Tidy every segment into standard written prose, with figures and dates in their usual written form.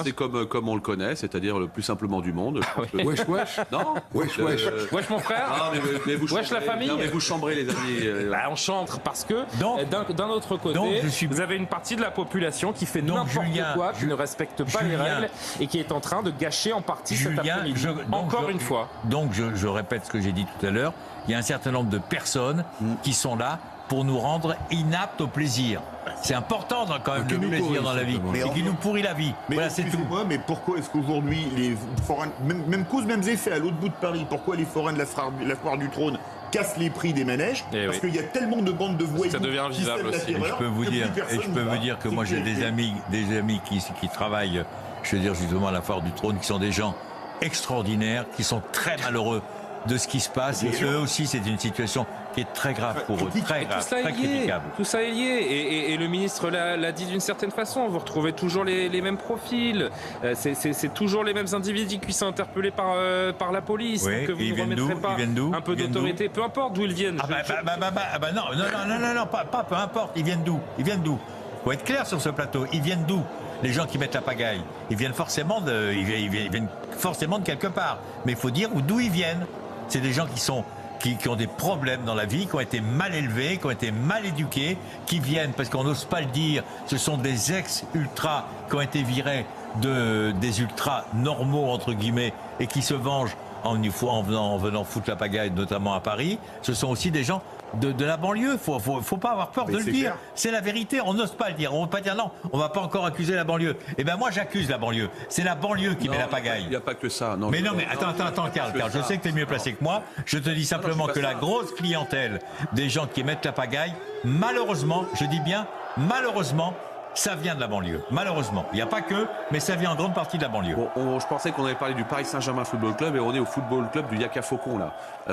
c'est comme on le connaît, c'est-à-dire le plus simplement du monde. Wesh, wesh. Non. Wesh. Wesh mon frère. Non, mais vous Wesh la famille. Non, mais vous chambrez les amis. Bah, on chantre parce que d'un autre côté, vous avez une partie de la population qui fait n'importe quoi, qui ne respecte pas les règles et qui est en train de gâcher en partie cet après-midi. Encore une fois. Donc je répète ce que j'ai dit tout à l'heure, il y a un certain nombre de personnes qui sont là pour nous rendre inaptes au plaisir. C'est important quand même le plaisir dans la vie, et qui nous pourrit la vie. Mais voilà, c'est tout. Mais pourquoi est-ce qu'aujourd'hui, les forains, même cause, mêmes effets à l'autre bout de Paris, pourquoi les forains de la foire du Trône cassent les prix des manèges? Parce qu'il y a tellement de bandes de voyous. Ça devient invivable aussi. Je peux vous dire que moi j'ai des amis qui travaillent, je veux dire justement à la foire du Trône, qui sont des gens extraordinaires, qui sont très malheureux de ce qui se passe, et eux aussi c'est une situation qui est très grave pour eux, très grave, très critiquable. Tout ça est lié, et le ministre l'a dit d'une certaine façon, vous retrouvez toujours les mêmes profils, c'est toujours les mêmes individus qui sont interpellés par la police, oui, que vous ne remettrez pas un peu d'autorité, peu importe d'où ils viennent. Non, pas peu importe, ils viennent d'où? Faut être clair sur ce plateau, ils viennent d'où? Les gens qui mettent la pagaille, ils viennent forcément de quelque part, mais il faut dire d'où ils viennent. C'est des gens qui ont des problèmes dans la vie, qui ont été mal élevés, qui ont été mal éduqués, qui viennent, parce qu'on n'ose pas le dire, ce sont des ex-ultras qui ont été virés des ultras normaux, entre guillemets, et qui se vengent en venant foutre la pagaille, notamment à Paris. Ce sont aussi des gens de la banlieue. Faut pas avoir peur de le dire. C'est la vérité. On n'ose pas le dire. On ne va pas dire non, on va pas encore accuser la banlieue. Eh ben moi j'accuse la banlieue. C'est la banlieue qui met la pagaille. Il n'y a pas que ça. Non, mais attends, Karl, je sais que tu es mieux placé que moi. Je te dis simplement que la grosse clientèle des gens qui mettent la pagaille, malheureusement, je dis bien malheureusement, ça vient de la banlieue, malheureusement. Il n'y a pas que, mais ça vient en grande partie de la banlieue. Bon, je pensais qu'on avait parlé du Paris Saint-Germain Football Club et on est au Football Club du Yaka Faucon là. En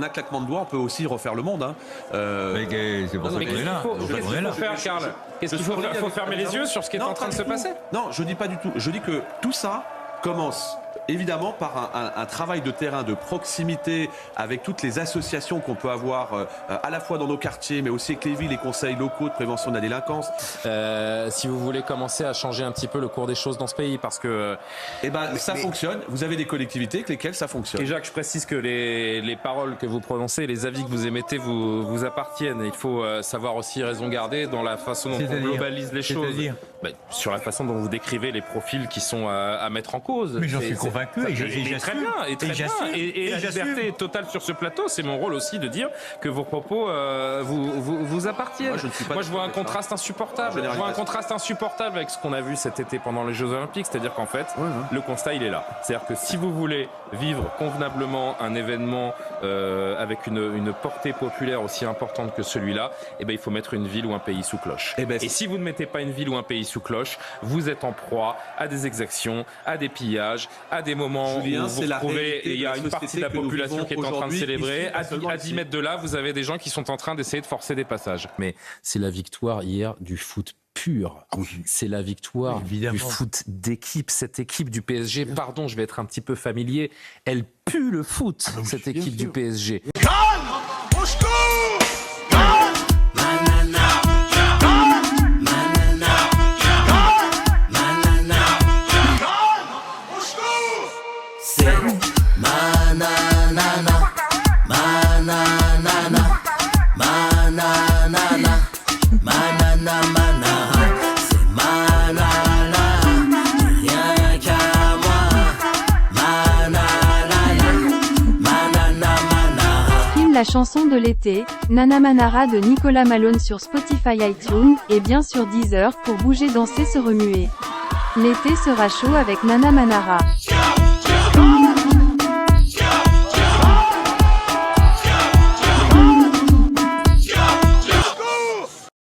un claquement de doigts, on peut aussi refaire le monde. Mais c'est pour ça qu'on est là. Qu'est-ce qu'il faut faire, Karl? Qu'est-ce qu'il faut faire? Il faut fermer les yeux sur ce qui est en train de se passer? Non, je dis pas du tout. Je dis que tout ça commence évidemment par un travail de terrain, de proximité avec toutes les associations qu'on peut avoir à la fois dans nos quartiers, mais aussi avec les villes, les conseils locaux de prévention de la délinquance. Si vous voulez commencer à changer un petit peu le cours des choses dans ce pays, parce que... ça fonctionne. Vous avez des collectivités avec lesquelles ça fonctionne. Et Jacques, je précise que les paroles que vous prononcez, les avis que vous émettez vous appartiennent. Il faut savoir aussi raison garder dans la façon dont on globalise les choses. Sur la façon dont vous décrivez les profils qui sont à mettre en cause. Mais j'en suis convaincu. Et la liberté est totale sur ce plateau. C'est mon rôle aussi de dire que vos propos vous appartiennent. Moi, je vois un contraste insupportable. Je vois un contraste insupportable avec ce qu'on a vu cet été pendant les Jeux Olympiques. C'est-à-dire qu'en fait, le constat, il est là. C'est-à-dire que si vous voulez vivre convenablement un événement avec une portée populaire aussi importante que celui-là, il faut mettre une ville ou un pays sous cloche. Et si vous ne mettez pas une ville ou un pays sous cloche, vous êtes en proie à des exactions, à des pillages, à des moments où vous retrouvez, il y a une partie de la population qui est en train de célébrer. À 10 mètres de là, vous avez des gens qui sont en train d'essayer de forcer des passages. Mais c'est la victoire hier du foot pur. C'est la victoire du foot d'équipe. Cette équipe du PSG, pardon, je vais être un petit peu familier, elle pue le foot, cette équipe du PSG. La chanson de l'été, Nana Manara de Nicolas Malone sur Spotify, iTunes, et bien sûr Deezer pour bouger, danser, se remuer. L'été sera chaud avec Nana Manara.